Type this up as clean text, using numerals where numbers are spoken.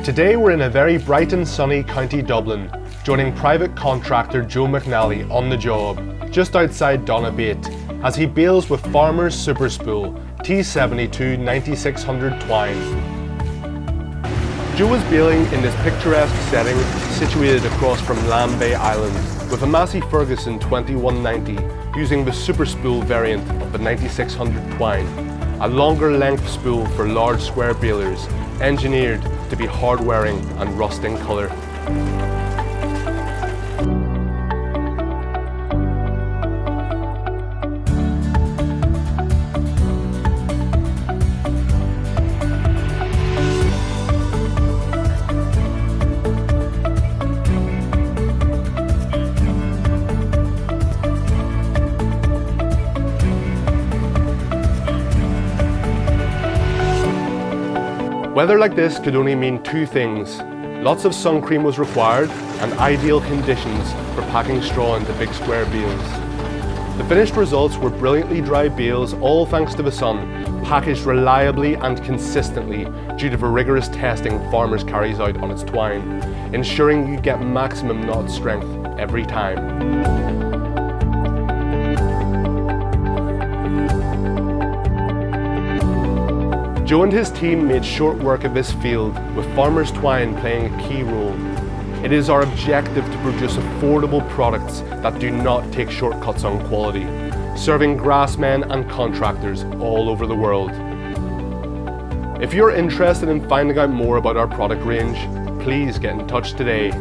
Today we're in a very bright and sunny County Dublin, joining private contractor Joe McNally on the job, just outside Donabate, as he bales with Farmer's Super Spool T72 9600 twine. Joe is baling in this picturesque setting situated across from Lambay Island with a Massey Ferguson 2190 using the Super Spool variant of the 9600 twine, a longer length spool for large square balers, engineered to be hard wearing and rusting colour. Weather like this could only mean two things. Lots of sun cream was required and ideal conditions for packing straw into big square bales. The finished results were brilliantly dry bales, all thanks to the sun, packaged reliably and consistently due to the rigorous testing Farmers carries out on its twine, ensuring you get maximum knot strength every time. Joe and his team made short work of this field, with Farmer's Twine playing a key role. It is our objective to produce affordable products that do not take shortcuts on quality, serving grassmen and contractors all over the world. If you're interested in finding out more about our product range, please get in touch today.